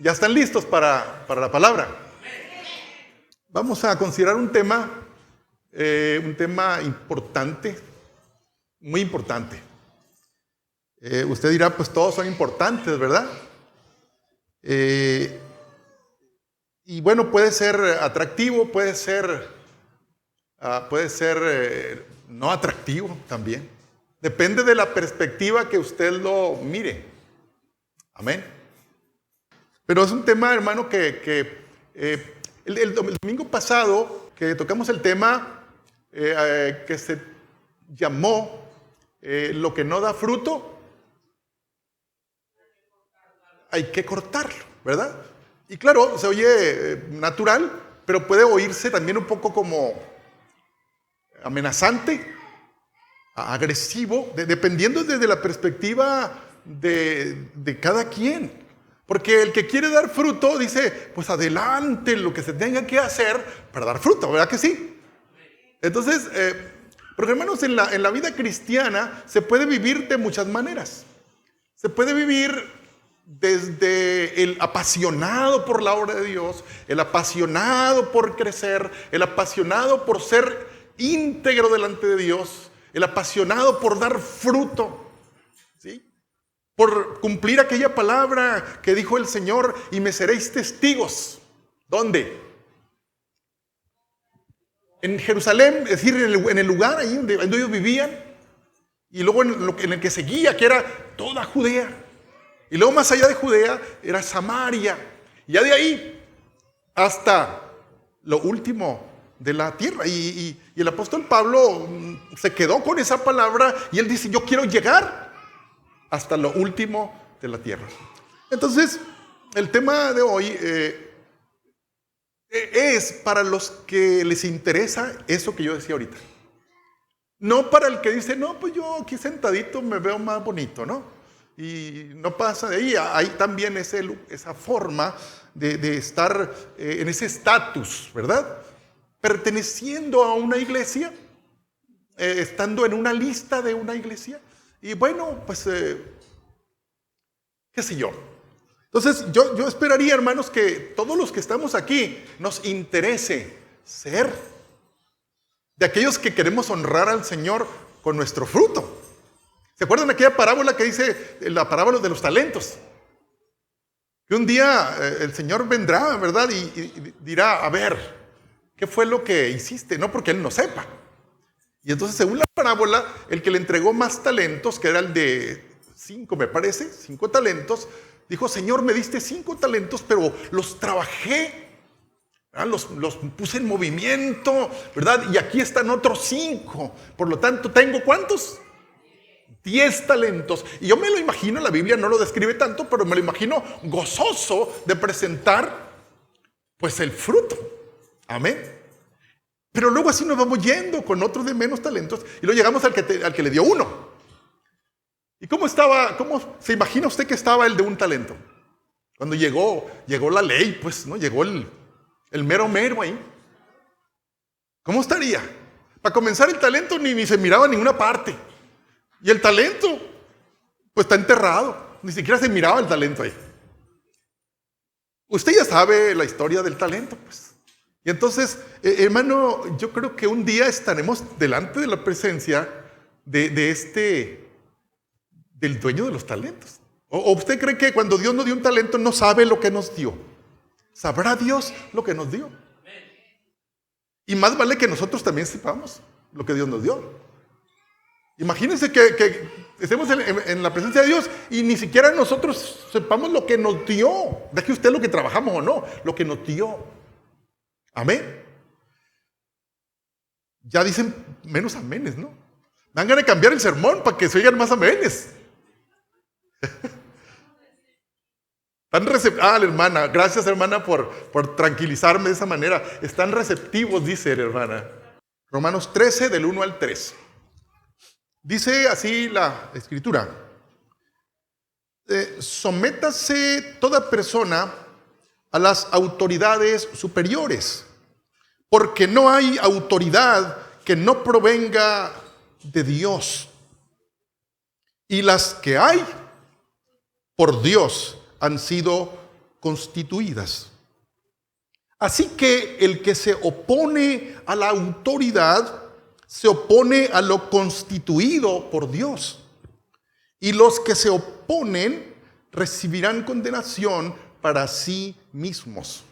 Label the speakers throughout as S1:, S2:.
S1: ¿Ya están listos para la palabra? Vamos a considerar un tema importante, muy importante. Usted dirá, pues todos son importantes, ¿verdad? Y bueno, puede ser atractivo, puede ser no atractivo también. Depende de la perspectiva que usted lo mire. Amén. Pero es un tema, hermano, que el domingo pasado que tocamos el tema que se llamó lo que no da fruto, hay que cortarlo, ¿verdad? Y claro, se oye natural, pero puede oírse también un poco como amenazante, agresivo, dependiendo desde la perspectiva de cada quien. Porque el que quiere dar fruto dice, pues adelante lo que se tenga que hacer para dar fruto, ¿verdad que sí? Entonces, porque hermanos, en la vida cristiana se puede vivir de muchas maneras. Se puede vivir desde el apasionado por la obra de Dios, el apasionado por crecer, el apasionado por ser íntegro delante de Dios, el apasionado por dar fruto, ¿sí? Por cumplir aquella palabra que dijo el Señor, y me seréis testigos. ¿Dónde? En Jerusalén, es decir, en el lugar ahí donde ellos vivían, y luego en el que seguía, que era toda Judea. Y luego más allá de Judea era Samaria. Y ya de ahí hasta lo último de la tierra. Y el apóstol Pablo se quedó con esa palabra y él dice, yo quiero llegar hasta lo último de la tierra. Entonces, el tema de hoy es para los que les interesa eso que yo decía ahorita. No para el que dice, no, pues yo aquí sentadito me veo más bonito, ¿no? Y no pasa de ahí. Hay también esa forma de estar en ese estatus, ¿verdad? Perteneciendo a una iglesia, estando en una lista de una iglesia. Y bueno, pues, qué sé yo. Entonces, yo esperaría, hermanos, que todos los que estamos aquí nos interese ser de aquellos que queremos honrar al Señor con nuestro fruto. ¿Se acuerdan de aquella parábola que dice, la parábola de los talentos? Que un día el Señor vendrá, ¿verdad? Y dirá, a ver, ¿qué fue lo que hiciste? No porque Él no sepa. Y entonces, según la parábola, el que le entregó más talentos, que era el de 5, me parece, 5 talentos, dijo, Señor, me diste 5 talentos, pero los trabajé, los puse en movimiento, ¿verdad? Y aquí están otros 5. Por lo tanto, ¿tengo cuántos? 10 talentos. Y yo me lo imagino, la Biblia no lo describe tanto, pero me lo imagino gozoso de presentar, pues, el fruto. Amén. Pero luego así nos vamos yendo con otros de menos talentos y luego llegamos al que le dio 1. ¿Y cómo se imagina usted que estaba el de un talento? Cuando llegó la ley, pues, ¿no? Llegó el mero mero ahí. ¿Cómo estaría? Para comenzar, el talento ni se miraba en ninguna parte. Y el talento, pues, está enterrado. Ni siquiera se miraba el talento ahí. Usted ya sabe la historia del talento, pues. Y entonces, hermano, yo creo que un día estaremos delante de la presencia del dueño de los talentos. ¿O usted cree que cuando Dios nos dio un talento no sabe lo que nos dio? ¿Sabrá Dios lo que nos dio? Y más vale que nosotros también sepamos lo que Dios nos dio. Imagínense que estemos en la presencia de Dios y ni siquiera nosotros sepamos lo que nos dio. Deje usted lo que trabajamos o no, lo que nos dio. Amén. Ya dicen menos amenes, ¿no? Dan ganas de cambiar el sermón para que se oigan más amenes. La hermana, gracias, hermana, por tranquilizarme de esa manera. Están receptivos, dice la hermana. Romanos 13, del 1 al 3. Dice así la Escritura. Sométase toda persona a las autoridades superiores, porque no hay autoridad que no provenga de Dios. Y las que hay, por Dios han sido constituidas. Así que el que se opone a la autoridad se opone a lo constituido por Dios. Y los que se oponen recibirán condenación para sí mismos.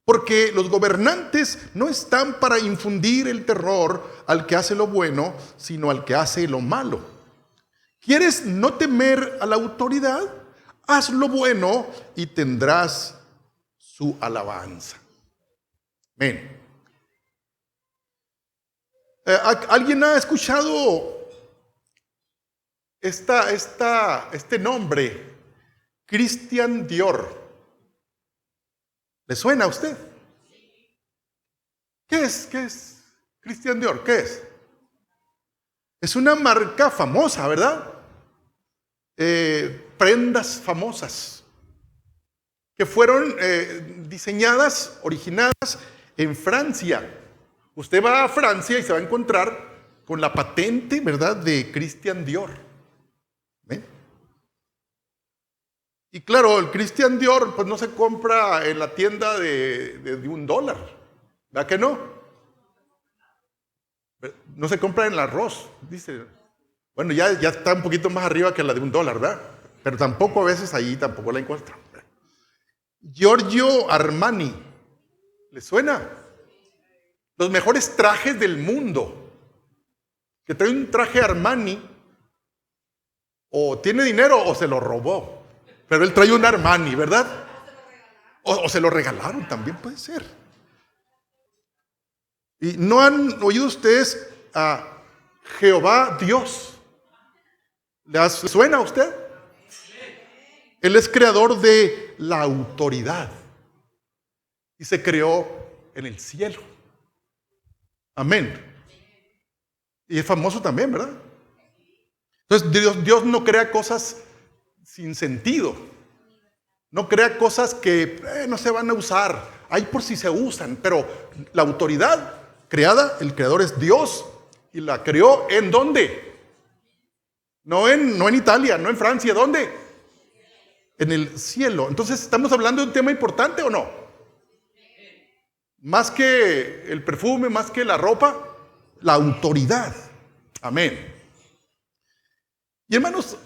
S1: Porque los gobernantes no están para infundir el terror al que hace lo bueno, sino al que hace lo malo. ¿Quieres no temer a la autoridad? Haz lo bueno y tendrás su alabanza. Amén. ¿Alguien ha escuchado este nombre? Christian Dior. ¿Le suena a usted? ¿Qué es Christian Dior? ¿Qué es? Es una marca famosa, ¿verdad? Prendas famosas que fueron diseñadas, originadas en Francia. Usted va a Francia y se va a encontrar con la patente, ¿verdad?, de Christian Dior. ¿Ven? Y claro, el Christian Dior pues no se compra en la tienda de $1, ¿verdad que no? No se compra en el arroz, dice. Bueno, ya está un poquito más arriba que la de $1, ¿verdad? Pero tampoco a veces ahí tampoco la encuentran. Giorgio Armani, ¿le suena? Los mejores trajes del mundo. Que trae un traje Armani, o tiene dinero o se lo robó. Pero él trae un Armani, ¿verdad? O se lo regalaron, también puede ser. ¿Y no han oído ustedes a Jehová Dios? ¿Le suena a usted? Él es creador de la autoridad. Y se creó en el cielo. Amén. Y es famoso también, ¿verdad? Entonces Dios no crea cosas sin sentido. No crea cosas que no se van a usar. Hay por si se usan. Pero la autoridad creada, el creador es Dios. Y la creó ¿en dónde? No en Italia, no en Francia. ¿Dónde? En el cielo. Entonces, ¿estamos hablando de un tema importante o no? Más que el perfume, más que la ropa, la autoridad. Amén. Y hermanos,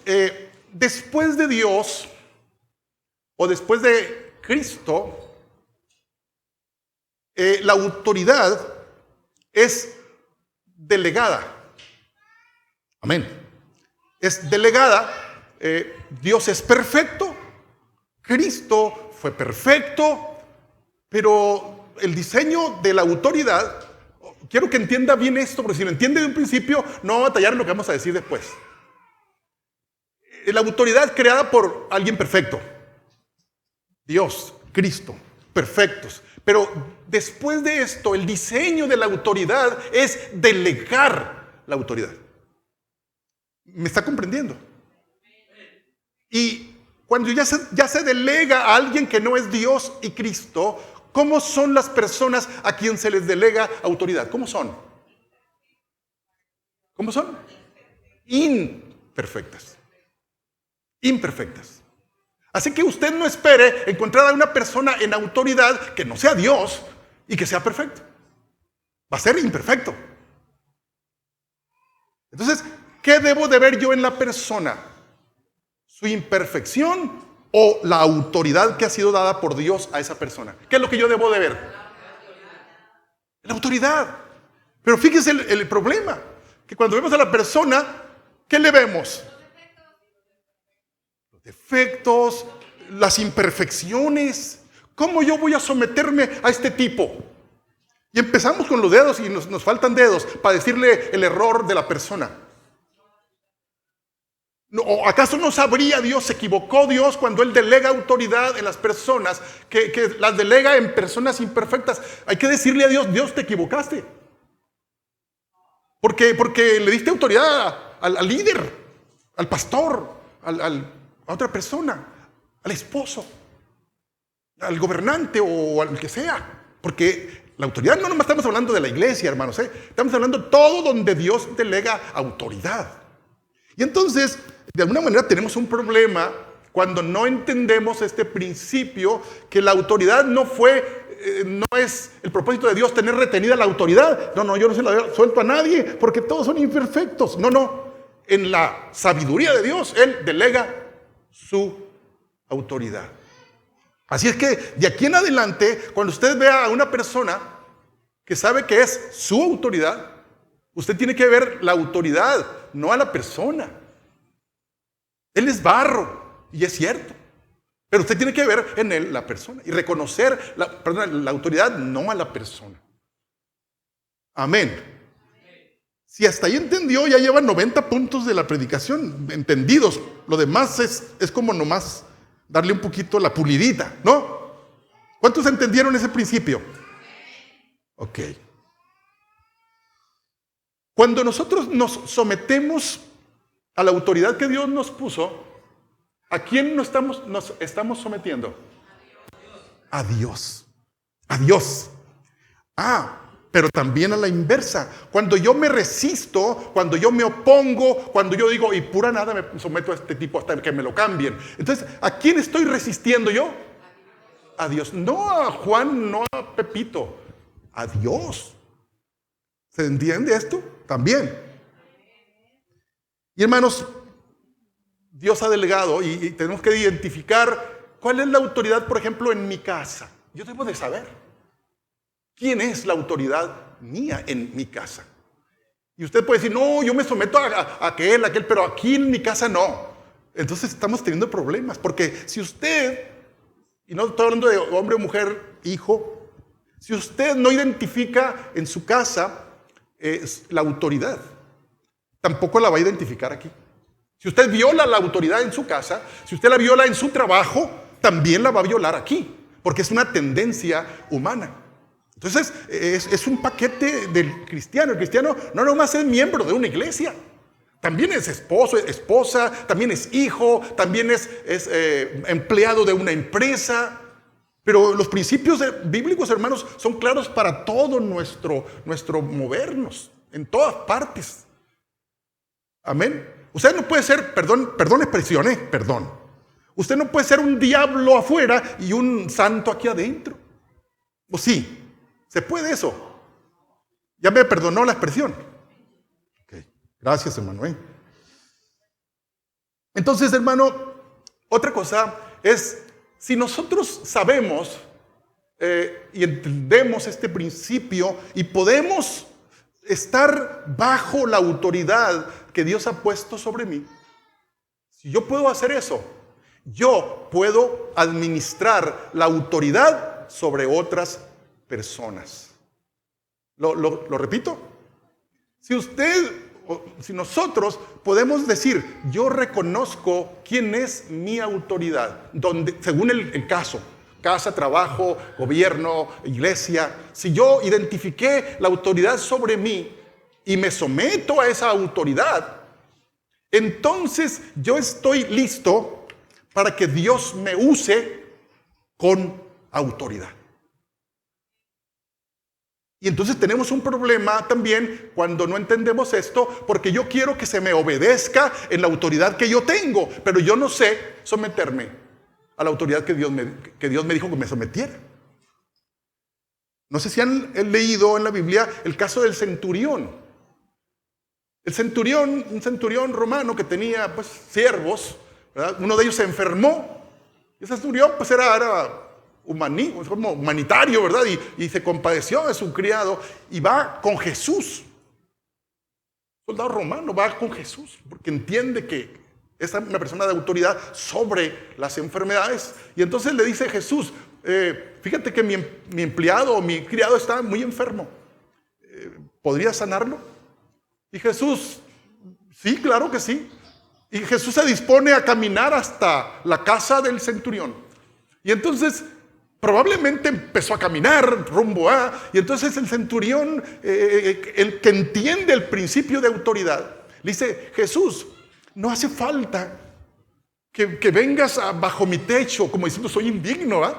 S1: después de Dios, o después de Cristo, la autoridad es delegada. Amén. Es delegada. Dios es perfecto. Cristo fue perfecto. Pero el diseño de la autoridad, quiero que entienda bien esto, porque si lo entiende de un principio, no va a batallar en lo que vamos a decir después. La autoridad creada por alguien perfecto. Dios, Cristo, perfectos. Pero después de esto, el diseño de la autoridad es delegar la autoridad. ¿Me está comprendiendo? Y cuando ya se delega a alguien que no es Dios y Cristo, ¿cómo son las personas a quien se les delega autoridad? ¿Cómo son? ¿Cómo son? Imperfectas. Imperfectas. Así que usted no espere encontrar a una persona en autoridad que no sea Dios y que sea perfecto. Va a ser imperfecto. Entonces, ¿qué debo de ver yo en la persona? ¿Su imperfección o la autoridad que ha sido dada por Dios a esa persona? ¿Qué es lo que yo debo de ver? La autoridad. Pero fíjese el problema, que cuando vemos a la persona, ¿qué le vemos? Los defectos, las imperfecciones. ¿Cómo yo voy a someterme a este tipo? Y empezamos con los dedos y nos faltan dedos para decirle el error de la persona. ¿O acaso no sabría Dios, se equivocó Dios cuando Él delega autoridad en las personas, que las delega en personas imperfectas? Hay que decirle a Dios, Dios, te equivocaste. Porque le diste autoridad al líder, al pastor, a otra persona, al esposo, al gobernante o al que sea. Porque la autoridad no nomás estamos hablando de la iglesia, hermanos, estamos hablando de todo donde Dios delega autoridad. Y entonces, de alguna manera tenemos un problema cuando no entendemos este principio, que la autoridad no es el propósito de Dios tener retenida la autoridad. No, yo no se la suelto a nadie porque todos son imperfectos. No. En la sabiduría de Dios, Él delega su autoridad. Así es que de aquí en adelante, cuando usted vea a una persona que sabe que es su autoridad, usted tiene que ver la autoridad, no a la persona. Él es barro, y es cierto. Pero usted tiene que ver en él la persona y reconocer la autoridad, no a la persona. Amén. Si hasta ahí entendió, ya llevan 90 puntos de la predicación entendidos. Lo demás es como nomás darle un poquito la pulidita, ¿no? ¿Cuántos entendieron ese principio? Ok. Cuando nosotros nos sometemos a la autoridad que Dios nos puso, ¿a quién nos estamos sometiendo? A Dios. A Dios. Pero también a la inversa. Cuando yo me resisto, cuando yo me opongo, cuando yo digo, y pura nada me someto a este tipo hasta que me lo cambien. Entonces, ¿a quién estoy resistiendo yo? A Dios. No a Juan, no a Pepito. A Dios. ¿Se entiende esto? También. Y hermanos, Dios ha delegado y tenemos que identificar cuál es la autoridad, por ejemplo, en mi casa. Yo debo de saber quién es la autoridad mía en mi casa. Y usted puede decir, no, yo me someto a aquel, pero aquí en mi casa no. Entonces estamos teniendo problemas, porque si usted, y no estoy hablando de hombre, mujer, hijo, si usted no identifica en su casa la autoridad, tampoco la va a identificar aquí. Si usted viola la autoridad en su casa, si usted la viola en su trabajo, también la va a violar aquí, porque es una tendencia humana. Entonces, es un paquete del cristiano. El cristiano no nomás es miembro de una iglesia, también es esposo, esposa, también es hijo, también es empleado de una empresa. Pero los principios bíblicos, hermanos, son claros para todo nuestro movernos, en todas partes. Amén. Usted no puede ser, perdón expresión, perdón. Usted no puede ser un diablo afuera y un santo aquí adentro. ¿O sí? ¿Se puede eso? Ya me perdonó la expresión. Okay. Gracias, hermano. Entonces, hermano, otra cosa es, si nosotros sabemos y entendemos este principio y podemos estar bajo la autoridad que Dios ha puesto sobre mí, si yo puedo hacer eso, yo puedo administrar la autoridad sobre otras personas. ¿Lo repito? Si nosotros podemos decir, yo reconozco quién es mi autoridad, según el caso, casa, trabajo, gobierno, iglesia, si yo identifiqué la autoridad sobre mí y me someto a esa autoridad, entonces yo estoy listo para que Dios me use con autoridad. Y entonces tenemos un problema también cuando no entendemos esto, porque yo quiero que se me obedezca en la autoridad que yo tengo, pero yo no sé someterme a la autoridad que Dios me dijo que me sometiera. No sé si han leído en la Biblia el caso del centurión. Un centurión romano que tenía siervos, ¿verdad? Uno de ellos se enfermó. Y ese centurión era humanitario, ¿verdad? Y se compadeció de su criado y va con Jesús. El soldado romano va con Jesús porque entiende que es una persona de autoridad sobre las enfermedades. Y entonces le dice Jesús, fíjate que mi empleado o mi criado está muy enfermo. ¿Podría sanarlo? Y Jesús, sí, claro que sí. Y Jesús se dispone a caminar hasta la casa del centurión. Y entonces probablemente empezó a caminar rumbo a, y entonces el centurión, el que entiende el principio de autoridad, le dice, Jesús, no hace falta que vengas bajo mi techo, como diciendo, soy indigno, ¿eh?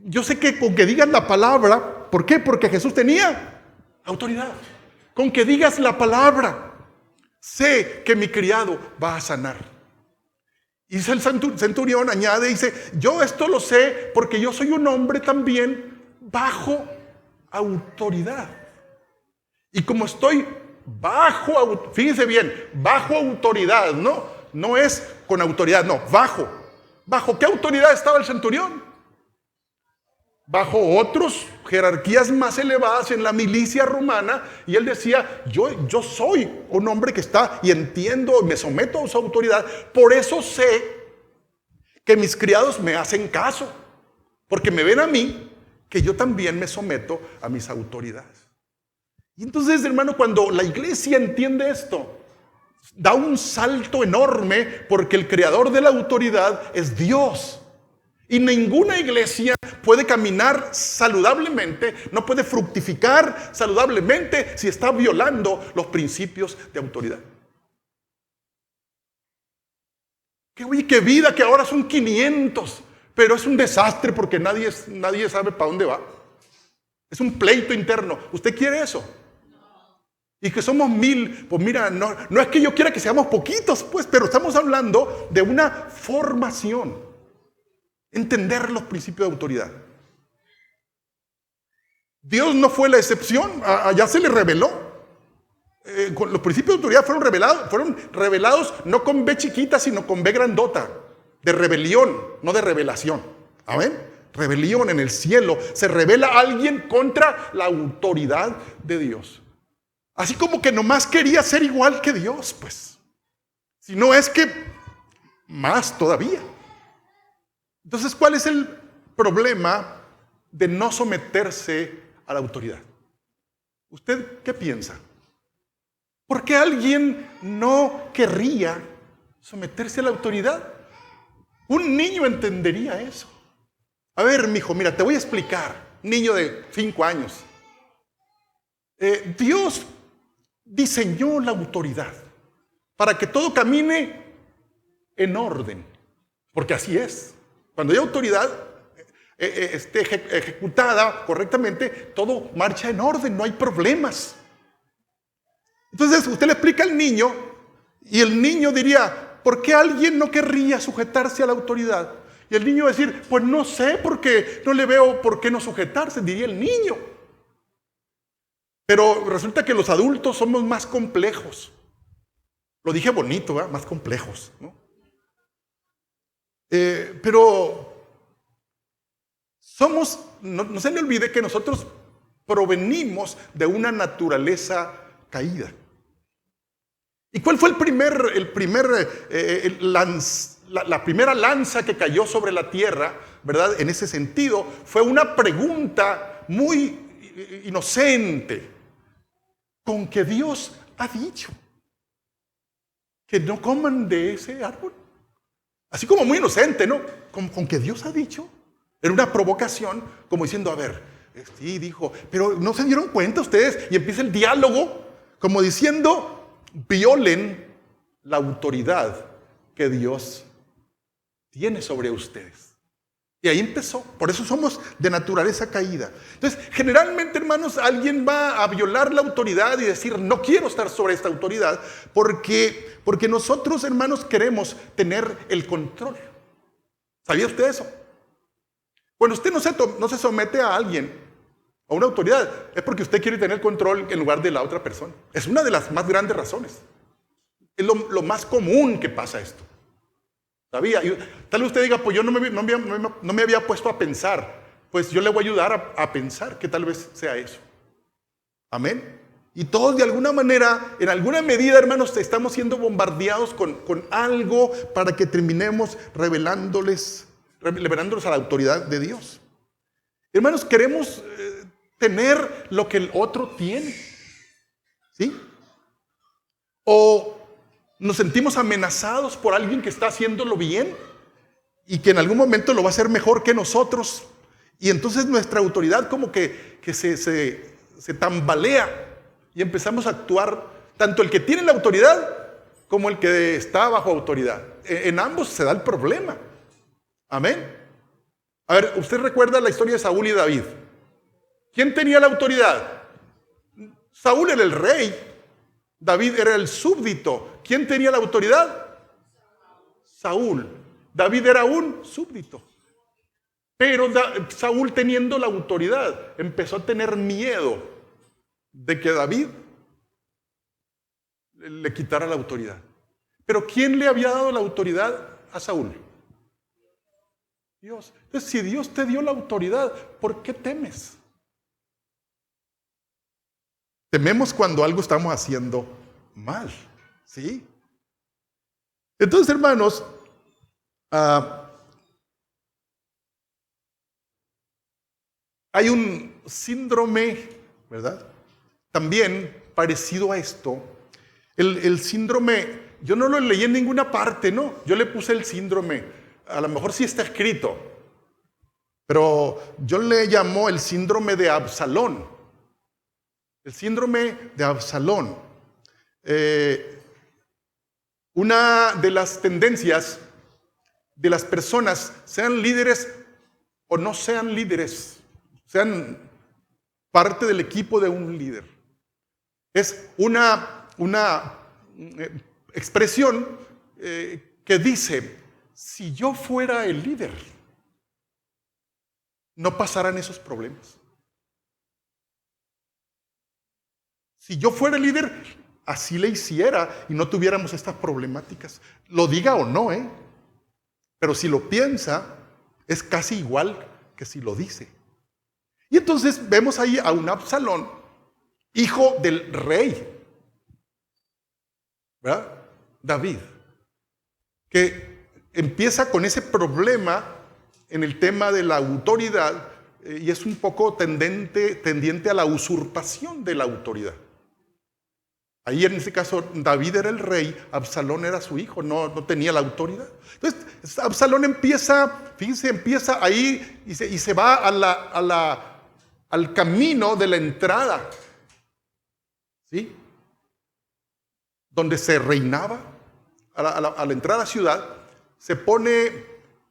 S1: Yo sé que con que digas la palabra, ¿por qué? Porque Jesús tenía autoridad. Con que digas la palabra, sé que mi criado va a sanar. Y el centurión añade, dice, yo esto lo sé porque yo soy un hombre también bajo autoridad. Y como estoy fíjense bien, bajo autoridad, no es con autoridad, no, bajo. ¿Bajo qué autoridad estaba el centurión? Bajo otros jerarquías más elevadas en la milicia romana, y él decía, yo soy un hombre que está y entiendo, me someto a su autoridad, por eso sé que mis criados me hacen caso, porque me ven a mí que yo también me someto a mis autoridades. Y entonces, hermano, cuando la iglesia entiende esto, da un salto enorme, porque el creador de la autoridad es Dios. Y ninguna iglesia puede caminar saludablemente, no puede fructificar saludablemente si está violando los principios de autoridad. Qué vida, que ahora son 500, pero es un desastre porque nadie sabe para dónde va. Es un pleito interno. ¿Usted quiere eso? Y que somos 1000, pues mira, no es que yo quiera que seamos poquitos, pues, pero estamos hablando de una formación. Entender los principios de autoridad. Dios no fue la excepción, allá se le reveló. Los principios de autoridad fueron revelados no con B chiquita, sino con B grandota, de rebelión, no de revelación. ¿Amén? Rebelión en el cielo. Se revela alguien contra la autoridad de Dios. Así como que nomás quería ser igual que Dios, pues. Si no es que más todavía. Entonces, ¿cuál es el problema de no someterse a la autoridad? ¿Usted qué piensa? ¿Por qué alguien no querría someterse a la autoridad? Un niño entendería eso. A ver, mijo, mira, te voy a explicar. Niño de 5 años. Dios diseñó la autoridad para que todo camine en orden. Porque así es. Cuando hay autoridad ejecutada correctamente, todo marcha en orden, no hay problemas. Entonces usted le explica al niño y el niño diría, ¿por qué alguien no querría sujetarse a la autoridad? Y el niño va a decir, pues no sé, porque no le veo por qué no sujetarse, diría el niño. Pero resulta que los adultos somos más complejos. Lo dije bonito, ¿verdad? Más complejos, ¿no? Pero no se le olvide que nosotros provenimos de una naturaleza caída. ¿Y cuál fue la primera lanza que cayó sobre la tierra, verdad? En ese sentido, fue una pregunta muy inocente. ¿Con que Dios ha dicho que no coman de ese árbol? Así como muy inocente, ¿no? Con que Dios ha dicho. Era una provocación, como diciendo, a ver, sí, dijo, pero ¿no se dieron cuenta ustedes? Y empieza el diálogo, como diciendo, violen la autoridad que Dios tiene sobre ustedes. Y ahí empezó. Por eso somos de naturaleza caída. Entonces, generalmente, hermanos, alguien va a violar la autoridad y decir, no quiero estar sobre esta autoridad, porque nosotros, hermanos, queremos tener el control. ¿Sabía usted eso? Cuando usted no se somete a alguien, a una autoridad, es porque usted quiere tener control en lugar de la otra persona. Es una de las más grandes razones. Es lo más común que pasa esto. ¿Sabía? Y tal vez usted diga, pues yo no me había puesto a pensar. Pues yo le voy a ayudar a pensar que tal vez sea eso. Amén. Y todos de alguna manera, en alguna medida, hermanos, estamos siendo bombardeados con algo para que terminemos revelándoles a la autoridad de Dios. Hermanos, queremos tener lo que el otro tiene. ¿Sí? O nos sentimos amenazados por alguien que está haciéndolo bien y que en algún momento lo va a hacer mejor que nosotros. Y entonces nuestra autoridad como que se tambalea y empezamos a actuar, tanto el que tiene la autoridad como el que está bajo autoridad. En ambos se da el problema. Amén. A ver, ¿usted recuerda la historia de Saúl y David? ¿Quién tenía la autoridad? Saúl era el rey, David era el súbdito. ¿Quién tenía la autoridad? Saúl. David era un súbdito. Pero Saúl, teniendo la autoridad, empezó a tener miedo de que David le quitara la autoridad. Pero ¿quién le había dado la autoridad a Saúl? Dios. Entonces, si Dios te dio la autoridad, ¿por qué temes? Tememos cuando algo estamos haciendo mal, ¿sí? Entonces, hermanos, hay un síndrome, ¿verdad? También parecido a esto. El síndrome, yo no lo leí en ninguna parte, ¿no? Yo le puse el síndrome. A lo mejor sí está escrito. Pero yo le llamo el síndrome de Absalón. El síndrome de Absalón. Una de las tendencias de las personas, sean líderes o no sean líderes, sean parte del equipo de un líder, es una expresión que dice: si yo fuera el líder, no pasaran esos problemas. Si yo fuera el líder, así le hiciera y no tuviéramos estas problemáticas. Lo diga o no, pero si lo piensa, es casi igual que si lo dice. Y entonces vemos ahí a un Absalón, hijo del rey, ¿verdad? David, que empieza con ese problema en el tema de la autoridad y es un poco tendiente a la usurpación de la autoridad. Ahí en ese caso David era el rey, Absalón era su hijo, no tenía la autoridad. Entonces Absalón empieza ahí y se va al camino de la entrada, ¿sí? Donde se reinaba, a la entrada a la ciudad, se pone,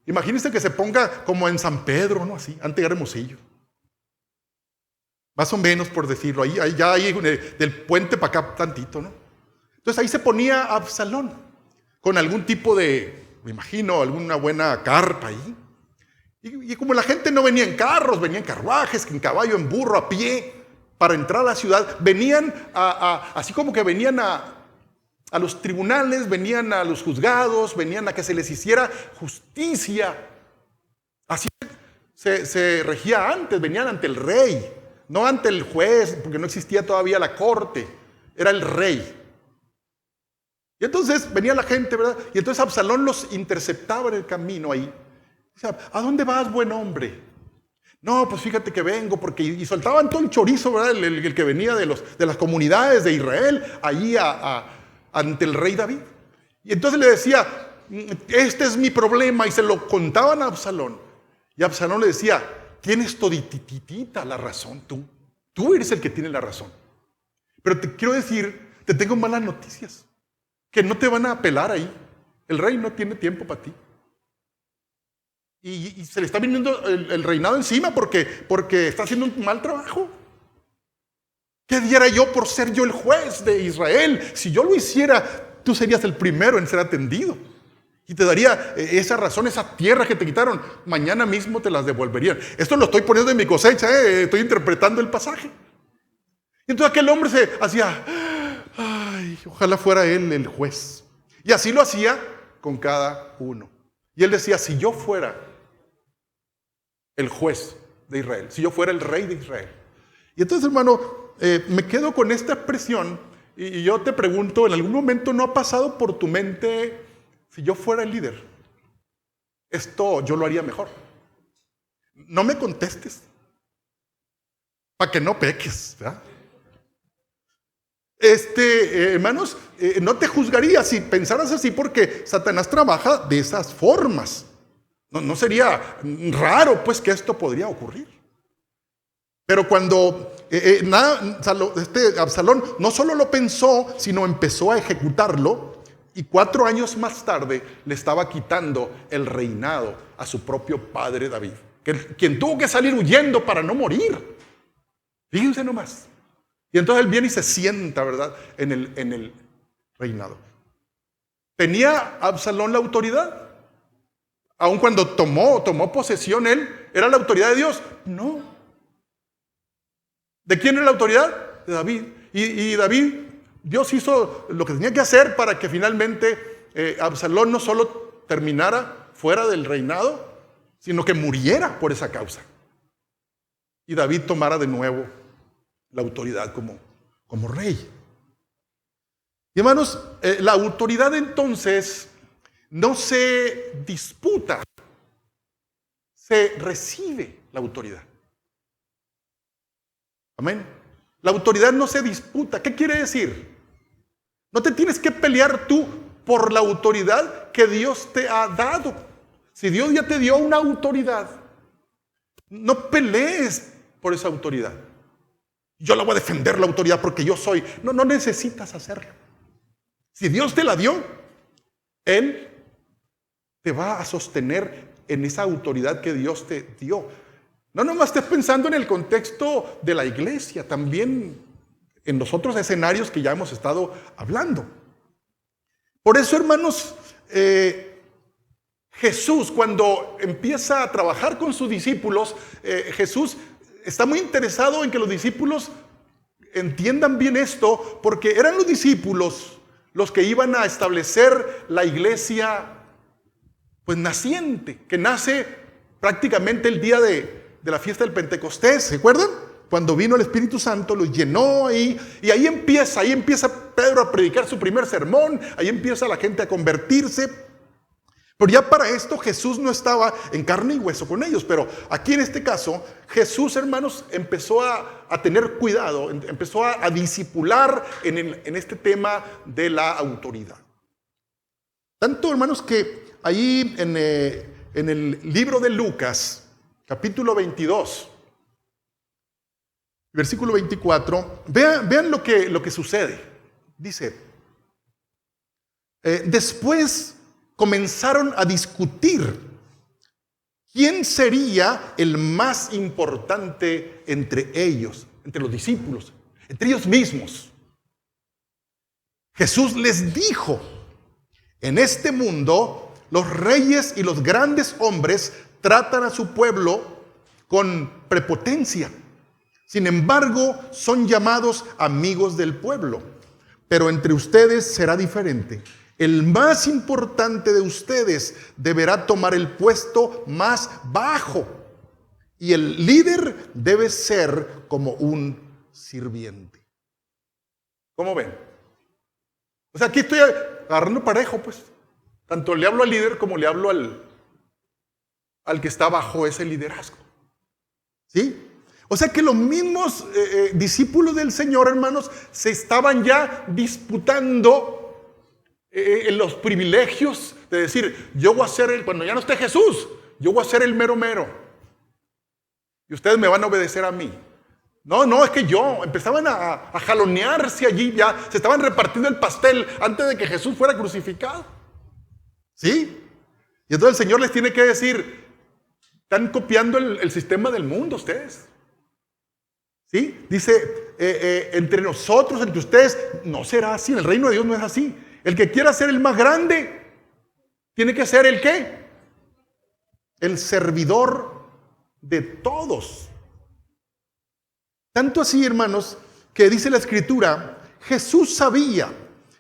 S1: imagínense que se ponga como en San Pedro, ¿no? Así, ante Hermosillo. Más o menos, por decirlo, ahí del puente para acá tantito, ¿no? Entonces ahí se ponía Absalón, con algún tipo de, me imagino, alguna buena carpa ahí. Y como la gente no venía en carros, venía en carruajes, en caballo, en burro, a pie, para entrar a la ciudad, venían así como que venían a los tribunales, venían a los juzgados, venían a que se les hiciera justicia. Así se regía antes, venían ante el rey. No ante el juez, porque no existía todavía la corte, era el rey. Y entonces venía la gente, ¿verdad? Y entonces Absalón los interceptaba en el camino ahí. Decía: ¿a dónde vas, buen hombre? No, pues fíjate que vengo, porque y soltaban todo el chorizo, ¿verdad? El que venía de las comunidades de Israel, allí ante el rey David. Y entonces le decía: este es mi problema, y se lo contaban a Absalón. Y Absalón le decía: tienes todititita la razón, tú eres el que tiene la razón. Pero te quiero decir, te tengo malas noticias, que no te van a apelar ahí. El rey no tiene tiempo para ti. Y se le está viniendo el reinado encima porque está haciendo un mal trabajo. ¿Qué diera yo por ser yo el juez de Israel? Si yo lo hiciera, tú serías el primero en ser atendido. Y te daría esa razón, esa tierra que te quitaron, mañana mismo te las devolverían. Esto lo estoy poniendo en mi cosecha, estoy interpretando el pasaje. Y entonces aquel hombre se hacía: ay, ojalá fuera él el juez. Y así lo hacía con cada uno. Y él decía: si yo fuera el juez de Israel, si yo fuera el rey de Israel. Y entonces, hermano, me quedo con esta expresión y yo te pregunto, ¿en algún momento no ha pasado por tu mente: si yo fuera el líder, esto yo lo haría mejor? No me contestes, para que no peques, ¿verdad? Hermanos, no te juzgaría si pensaras así, porque Satanás trabaja de esas formas. No sería raro, pues, que esto podría ocurrir. Pero cuando Absalón no solo lo pensó, sino empezó a ejecutarlo. Y 4 años más tarde le estaba quitando el reinado a su propio padre David, quien tuvo que salir huyendo para no morir. Fíjense nomás. Y entonces él viene y se sienta, ¿verdad?, en el reinado. ¿Tenía Absalón la autoridad? Aun cuando tomó posesión él, ¿era la autoridad de Dios? No. ¿De quién era la autoridad? De David. Y David, Dios hizo lo que tenía que hacer para que finalmente Absalón no solo terminara fuera del reinado, sino que muriera por esa causa. Y David tomara de nuevo la autoridad como rey. Y hermanos, la autoridad entonces no se disputa, se recibe la autoridad. Amén. La autoridad no se disputa. ¿Qué quiere decir? No te tienes que pelear tú por la autoridad que Dios te ha dado. Si Dios ya te dio una autoridad, no pelees por esa autoridad. Yo la voy a defender la autoridad porque yo soy. No necesitas hacerlo. Si Dios te la dio, Él te va a sostener en esa autoridad que Dios te dio. No nomás estés pensando en el contexto de la iglesia, también en los otros escenarios que ya hemos estado hablando. Por eso, hermanos, Jesús, cuando empieza a trabajar con sus discípulos, Jesús está muy interesado en que los discípulos entiendan bien esto, porque eran los discípulos los que iban a establecer la iglesia pues naciente, que nace prácticamente el día de la fiesta del Pentecostés, ¿se acuerdan? Cuando vino el Espíritu Santo, los llenó ahí, y ahí empieza Pedro a predicar su primer sermón, ahí empieza la gente a convertirse. Pero ya para esto Jesús no estaba en carne y hueso con ellos, pero aquí en este caso, Jesús, hermanos, empezó a tener cuidado, empezó a discipular en este tema de la autoridad. Tanto, hermanos, que ahí en el libro de Lucas, capítulo 22, versículo 24, vean lo que sucede. Dice, después comenzaron a discutir quién sería el más importante entre ellos, entre los discípulos, entre ellos mismos. Jesús les dijo, en este mundo, los reyes y los grandes hombres tratan a su pueblo con prepotencia. Sin embargo, son llamados amigos del pueblo. Pero entre ustedes será diferente. El más importante de ustedes deberá tomar el puesto más bajo. Y el líder debe ser como un sirviente. ¿Cómo ven? O sea, aquí estoy agarrando parejo, pues. Tanto le hablo al líder como le hablo al que está bajo ese liderazgo. ¿Sí? O sea que los mismos discípulos del Señor, hermanos, se estaban ya disputando los privilegios de decir, yo voy a ser cuando ya no esté Jesús, yo voy a ser el mero mero. Y ustedes me van a obedecer a mí. No, es que empezaban a jalonearse allí, ya se estaban repartiendo el pastel antes de que Jesús fuera crucificado. ¿Sí? Y entonces el Señor les tiene que decir, están copiando el sistema del mundo ustedes. ¿Sí? Dice, entre nosotros, entre ustedes, no será así, en el reino de Dios no es así. El que quiera ser el más grande, tiene que ser el ¿qué? El servidor de todos. Tanto así, hermanos, que dice la Escritura, Jesús sabía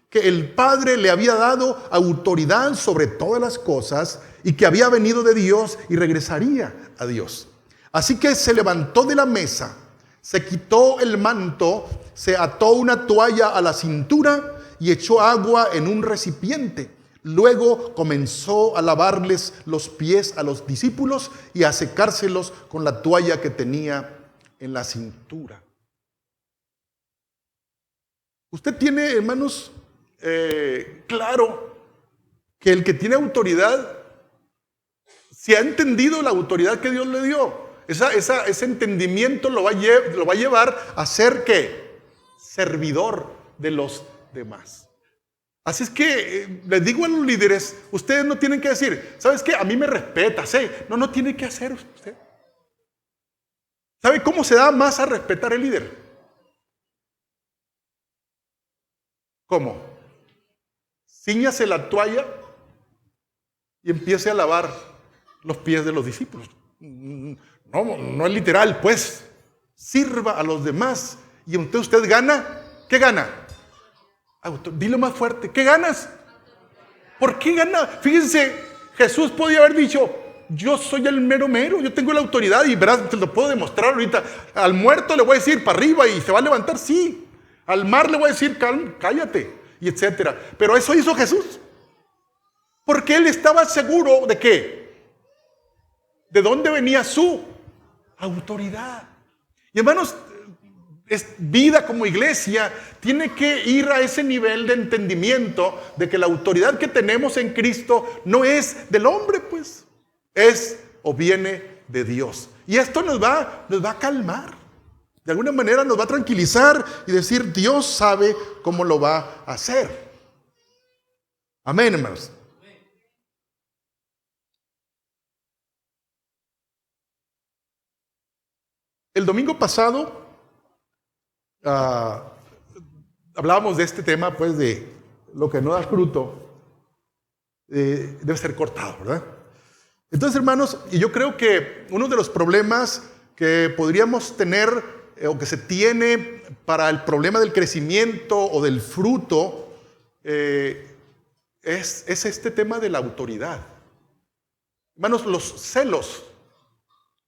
S1: que el Padre le había dado autoridad sobre todas las cosas y que había venido de Dios y regresaría a Dios. Así que se levantó de la mesa, se quitó el manto, se ató una toalla a la cintura y echó agua en un recipiente. Luego comenzó a lavarles los pies a los discípulos y a secárselos con la toalla que tenía en la cintura. Usted tiene, hermanos, claro que el que tiene autoridad, si ha entendido la autoridad que Dios le dio, ese entendimiento lo va a llevar a ser ¿qué? Servidor de los demás. Así es que les digo a los líderes, ustedes no tienen que decir, ¿sabes qué? A mí me respetas, ¿eh? No tiene que hacer usted. ¿Sabe cómo se da más a respetar el líder? ¿Cómo? Cíñase la toalla y empiece a lavar los pies de los discípulos. No, no es literal, pues. Sirva a los demás. Y entonces usted gana. ¿Qué gana? Dilo más fuerte. ¿Qué ganas? ¿Por qué gana? Fíjense, Jesús podía haber dicho, yo soy el mero mero, yo tengo la autoridad y verás, te lo puedo demostrar ahorita. Al muerto le voy a decir para arriba y se va a levantar, sí. Al mar le voy a decir, cállate, y etcétera. Pero eso hizo Jesús. Porque él estaba seguro de qué. ¿De dónde venía su autoridad? Y hermanos, vida como iglesia tiene que ir a ese nivel de entendimiento de que la autoridad que tenemos en Cristo no es del hombre, pues. Es o viene de Dios. Y esto nos va a calmar. De alguna manera nos va a tranquilizar y decir, Dios sabe cómo lo va a hacer. Amén, hermanos. El domingo pasado hablábamos de este tema, pues, de lo que no da fruto debe ser cortado, ¿verdad? Entonces, hermanos, y yo creo que uno de los problemas que podríamos tener o que se tiene para el problema del crecimiento o del fruto es este tema de la autoridad. Hermanos, los celos,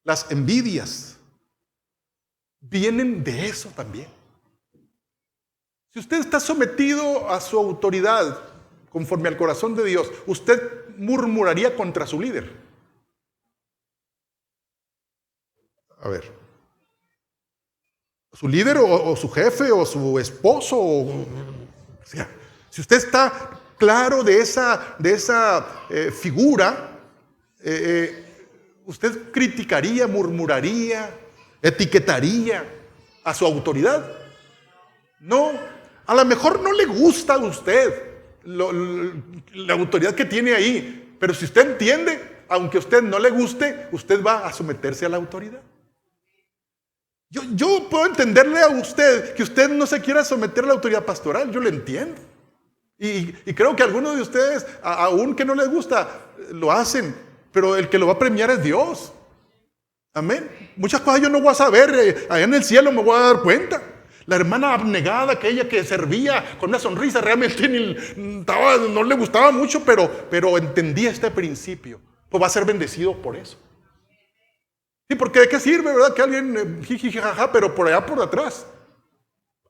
S1: las envidias, vienen de eso también. Si usted está sometido a su autoridad conforme al corazón de Dios, usted murmuraría contra su líder. A ver, su líder o su jefe o su esposo, o sea, si usted está claro de esa figura, usted criticaría, murmuraría, etiquetaría a su autoridad. No, a lo mejor no le gusta a usted la autoridad que tiene ahí, pero si usted entiende, aunque a usted no le guste, usted va a someterse a la autoridad. Yo puedo entenderle a usted que usted no se quiera someter a la autoridad pastoral, yo lo entiendo. Y creo que algunos de ustedes, aun que no les gusta, lo hacen, pero el que lo va a premiar es Dios. Amén. Muchas cosas yo no voy a saber, allá en el cielo me voy a dar cuenta. La hermana abnegada, aquella que servía con una sonrisa, realmente no le gustaba mucho, pero entendía este principio. Pues va a ser bendecido por eso. Sí, porque ¿de qué sirve, verdad? Que alguien jijijaja, pero por allá por atrás,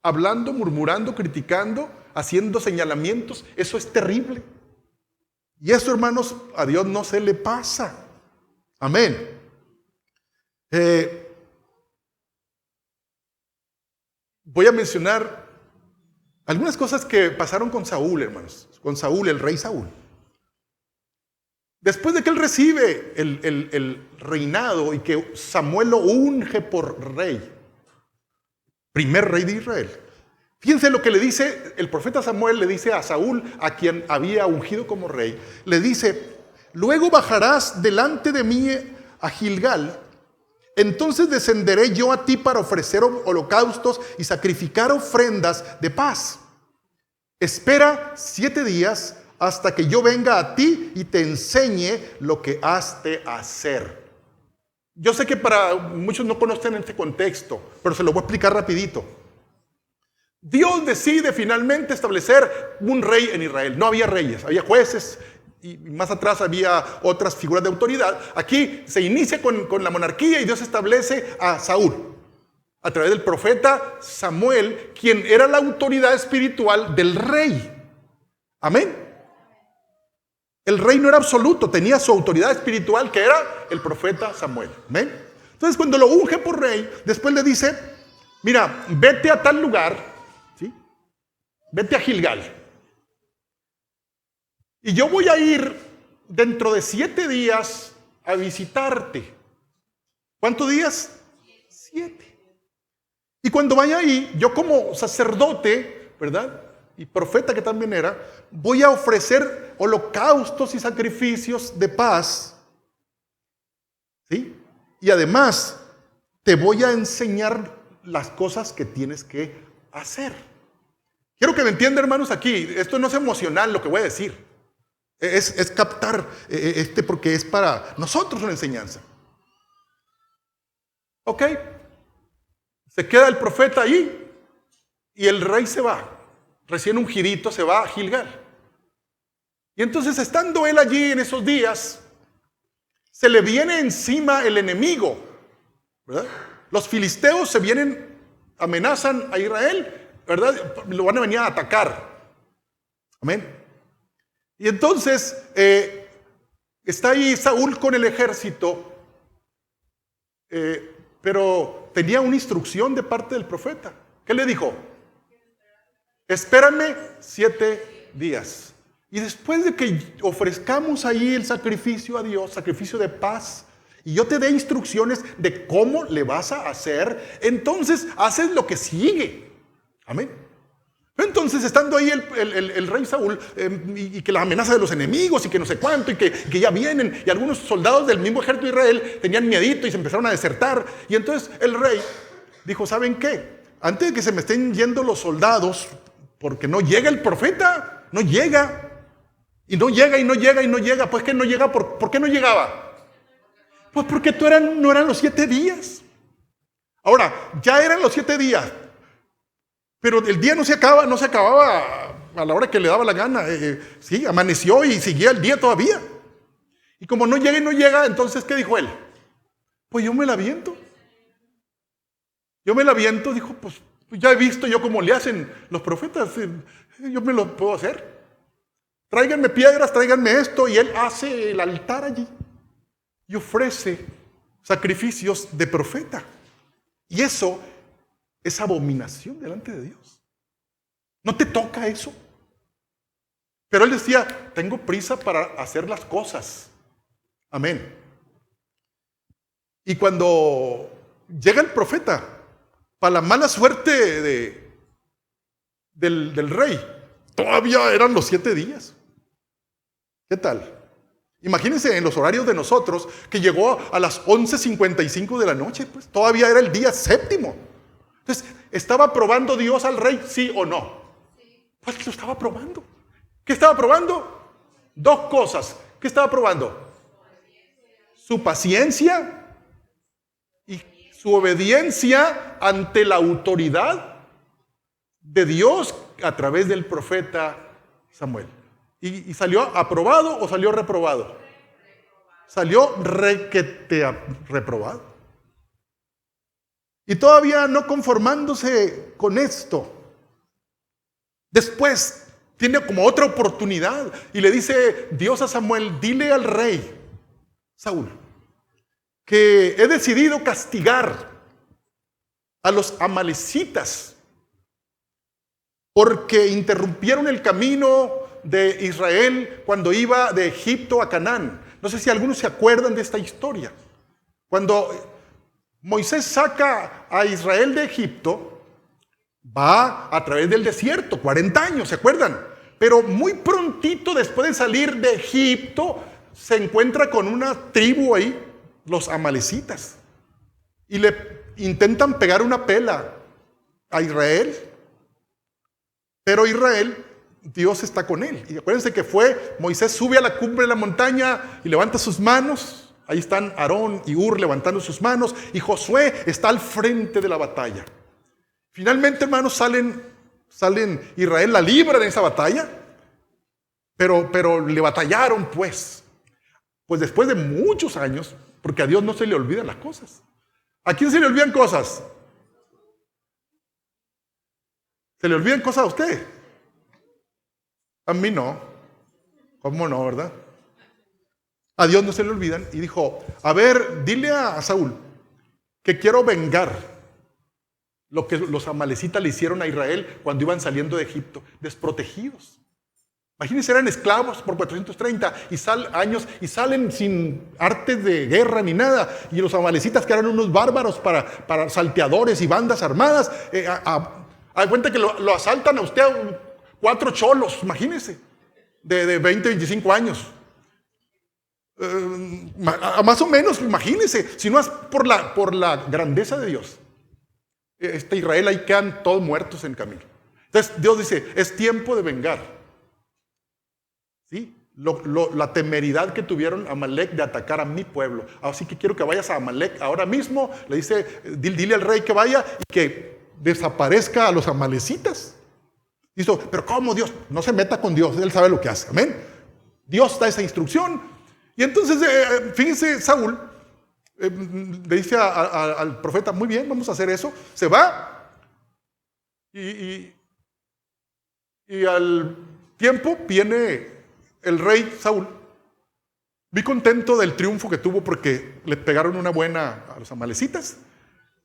S1: hablando, murmurando, criticando, haciendo señalamientos, eso es terrible. Y eso, hermanos, a Dios no se le pasa. Amén. Voy a mencionar algunas cosas que pasaron con Saúl, hermanos. Con Saúl, el rey Saúl. Después de que él recibe el reinado y que Samuel lo unge por rey, primer rey de Israel. Fíjense lo que le dice el profeta Samuel, le dice a Saúl, a quien había ungido como rey. Le dice, luego bajarás delante de mí a Gilgal. Entonces descenderé yo a ti para ofrecer holocaustos y sacrificar ofrendas de paz. Espera 7 días hasta que yo venga a ti y te enseñe lo que has de hacer. Yo sé que para muchos no conocen este contexto, pero se lo voy a explicar rapidito. Dios decide finalmente establecer un rey en Israel. No había reyes, había jueces y más atrás había otras figuras de autoridad. Aquí se inicia con la monarquía y Dios establece a Saúl a través del profeta Samuel, quien era la autoridad espiritual del rey. Amén. El rey no era absoluto, tenía su autoridad espiritual, que era el profeta Samuel. ¿Amén? Entonces, cuando lo unge por rey, después le dice, mira, vete a tal lugar, ¿sí? Vete a Gilgal. Y yo voy a ir dentro de 7 días a visitarte. ¿Cuántos días? 7. Y cuando vaya ahí, yo como sacerdote, ¿verdad? Y profeta que también era, voy a ofrecer holocaustos y sacrificios de paz. ¿Sí? Y además, te voy a enseñar las cosas que tienes que hacer. Quiero que me entiendan, hermanos, aquí. Esto no es emocional lo que voy a decir. Es captar porque es para nosotros una enseñanza. Ok, se queda el profeta ahí y el rey se va. Recién ungidito se va a Gilgal. Y entonces, estando él allí en esos días, se le viene encima el enemigo, ¿verdad? Los filisteos se vienen, amenazan a Israel, ¿verdad? Lo van a venir a atacar. Amén. Y entonces está ahí Saúl con el ejército, pero tenía una instrucción de parte del profeta. ¿Qué le dijo? Espérame 7 días. Y después de que ofrezcamos ahí el sacrificio a Dios, sacrificio de paz, y yo te dé instrucciones de cómo le vas a hacer, entonces haces lo que sigue. Amén. Entonces, estando ahí el rey Saúl, y que la amenaza de los enemigos, y que no sé cuánto, y que ya vienen, y algunos soldados del mismo ejército de Israel tenían miedito y se empezaron a desertar. Y entonces el rey dijo, ¿saben qué? Antes de que se me estén yendo los soldados, porque no llega el profeta, no llega. Y no llega, y no llega, y no llega. Pues que no llega, ¿por qué no llegaba? Pues porque no eran los 7 días. Ahora, ya eran los 7 días. Pero el día no se acababa a la hora que le daba la gana. Sí, amaneció y seguía el día todavía. Y como no llega y no llega, entonces, ¿qué dijo él? Pues yo me la aviento. Dijo, pues ya he visto yo cómo le hacen los profetas. Yo me lo puedo hacer. Tráiganme piedras, tráiganme esto. Y él hace el altar allí y ofrece sacrificios de profeta. Y eso es abominación delante de Dios. No te toca eso. Pero él decía, tengo prisa para hacer las cosas. Amén. Y cuando llega el profeta, para la mala suerte del rey, todavía eran los 7 días. ¿Qué tal? Imagínense en los horarios de nosotros, que llegó a las 11:55 de la noche, pues todavía era el día 7º. Entonces, ¿estaba probando Dios al rey, sí o no? Pues lo estaba probando. ¿Qué estaba probando? 2 cosas. ¿Qué estaba probando? Su paciencia y su obediencia ante la autoridad de Dios a través del profeta Samuel. ¿Y salió aprobado o salió reprobado? Salió reprobado. Y todavía no conformándose con esto, después tiene como otra oportunidad y le dice Dios a Samuel, dile al rey Saúl que he decidido castigar a los amalecitas porque interrumpieron el camino de Israel cuando iba de Egipto a Canaán. No sé si algunos se acuerdan de esta historia. Cuando Moisés saca a Israel de Egipto, va a través del desierto, 40 años, ¿se acuerdan? Pero muy prontito después de salir de Egipto, se encuentra con una tribu ahí, los amalecitas, y le intentan pegar una pela a Israel, pero Israel, Dios está con él. Y acuérdense que Moisés sube a la cumbre de la montaña y levanta sus manos. Ahí están Aarón y Hur levantando sus manos, y Josué está al frente de la batalla. Finalmente, hermanos, salen Israel la libra de esa batalla, pero le batallaron pues después de muchos años, porque a Dios no se le olvidan las cosas. ¿A quién se le olvidan cosas? ¿Se le olvidan cosas a usted? A mí no. ¿Cómo no, verdad? A Dios no se le olvidan. Y dijo, a ver, dile a Saúl que quiero vengar lo que los amalecitas le hicieron a Israel cuando iban saliendo de Egipto, desprotegidos. Imagínense, eran esclavos por 430 años y salen sin artes de guerra ni nada. Y los amalecitas, que eran unos bárbaros para salteadores y bandas armadas, a cuenta que lo asaltan a usted 4 cholos, imagínense, de 20, 25 años. Más o menos, imagínense, si no es por la grandeza de Dios. Israel ahí quedan todos muertos en camino. Entonces Dios dice, es tiempo de vengar. ¿Sí? la temeridad que tuvieron Amalek de atacar a mi pueblo. Así que quiero que vayas a Amalek ahora mismo. Le dice, dile al rey que vaya y que desaparezca a los amalecitas. Dice, pero ¿cómo Dios? No se meta con Dios, Él sabe lo que hace. Amén. Dios da esa instrucción. Y entonces, fíjense, Saúl le dice al profeta, muy bien, vamos a hacer eso. Se va y al tiempo viene el rey Saúl, muy contento del triunfo que tuvo porque le pegaron una buena a los amalecitas,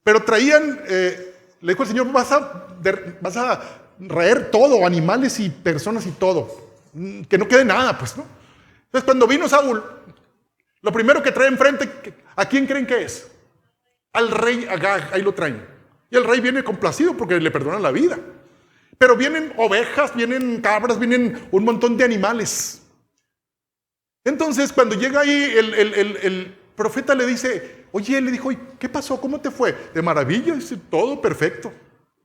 S1: pero traían, le dijo el Señor, vas a raer todo, animales y personas y todo, que no quede nada, pues, ¿no? Entonces cuando vino Saúl, lo primero que trae enfrente, ¿a quién creen que es? Al rey Agag, ahí lo traen. Y el rey viene complacido porque le perdonan la vida. Pero vienen ovejas, vienen cabras, vienen un montón de animales. Entonces, cuando llega ahí, el profeta le dice, oye, le dijo, ¿qué pasó? ¿Cómo te fue? De maravilla, dice, todo perfecto.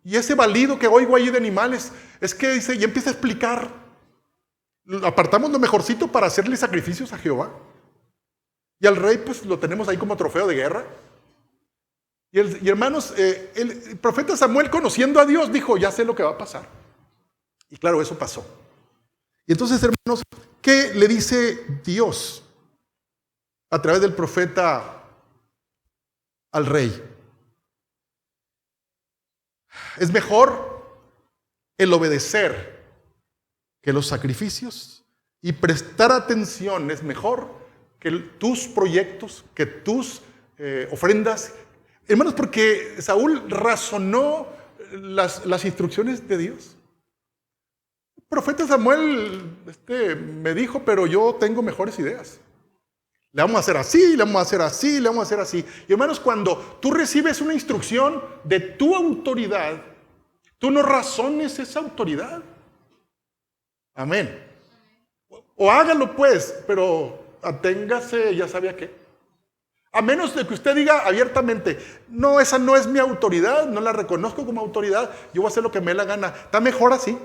S1: Y ese balido que oigo ahí de animales, es que dice, y empieza a explicar, apartamos lo mejorcito para hacerle sacrificios a Jehová. Y al rey, pues, lo tenemos ahí como trofeo de guerra. Y hermanos, el profeta Samuel, conociendo a Dios, dijo, ya sé lo que va a pasar. Y claro, eso pasó. Y entonces, hermanos, ¿qué le dice Dios a través del profeta al rey? Es mejor el obedecer que los sacrificios, y prestar atención es mejor que tus proyectos, que tus ofrendas. Hermanos, porque Saúl razonó las instrucciones de Dios. El profeta Samuel me dijo, pero yo tengo mejores ideas. Le vamos a hacer así, le vamos a hacer así, le vamos a hacer así. Y hermanos, cuando tú recibes una instrucción de tu autoridad, tú no razones esa autoridad. Amén. O hágalo pues, pero aténgase, ya sabía qué. A menos de que usted diga abiertamente, no, esa no es mi autoridad, no la reconozco como autoridad, yo voy a hacer lo que me dé la gana. Está mejor así.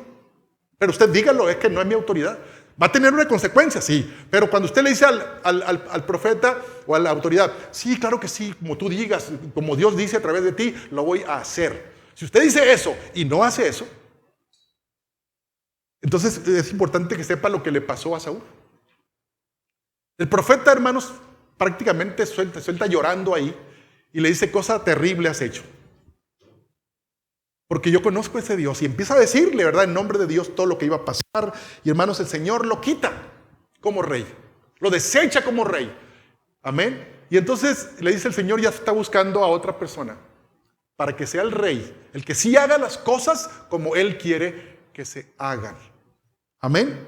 S1: Pero usted dígalo, es que no es mi autoridad. Va a tener una consecuencia, sí. Pero cuando usted le dice al profeta o a la autoridad, sí, claro que sí, como tú digas, como Dios dice a través de ti, lo voy a hacer. Si usted dice eso y no hace eso, entonces es importante que sepa lo que le pasó a Saúl. El profeta, hermanos, prácticamente suelta llorando ahí y le dice, cosa terrible has hecho. Porque yo conozco a ese Dios. Y empieza a decirle, ¿verdad?, en nombre de Dios todo lo que iba a pasar. Y hermanos, el Señor lo quita como rey. Lo desecha como rey. Amén. Y entonces le dice el Señor, ya está buscando a otra persona para que sea el rey, el que sí haga las cosas como Él quiere que se hagan. Amén.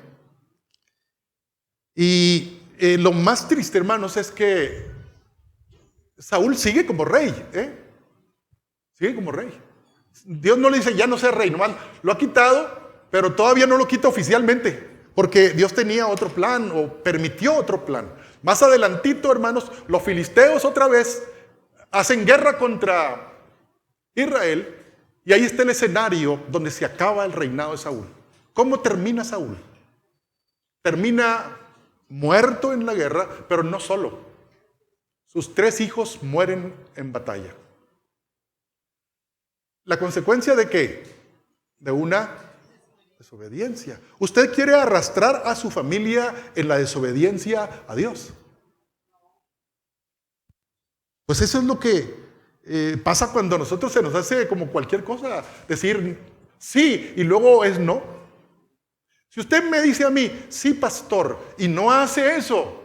S1: Y lo más triste, hermanos, es que Saúl sigue como rey. Sigue como rey. Dios no le dice, ya no sea rey, nomás lo ha quitado, pero todavía no lo quita oficialmente, porque Dios tenía otro plan o permitió otro plan. Más adelantito, hermanos, los filisteos otra vez hacen guerra contra Israel y ahí está el escenario donde se acaba el reinado de Saúl. ¿Cómo termina Saúl? Termina muerto en la guerra, pero no solo. Sus 3 hijos mueren en batalla. ¿La consecuencia de qué? De una desobediencia. ¿Usted quiere arrastrar a su familia en la desobediencia a Dios? Pues eso es lo que pasa cuando a nosotros se nos hace como cualquier cosa, decir sí y luego es no. Si usted me dice a mí, sí, pastor, y no hace eso,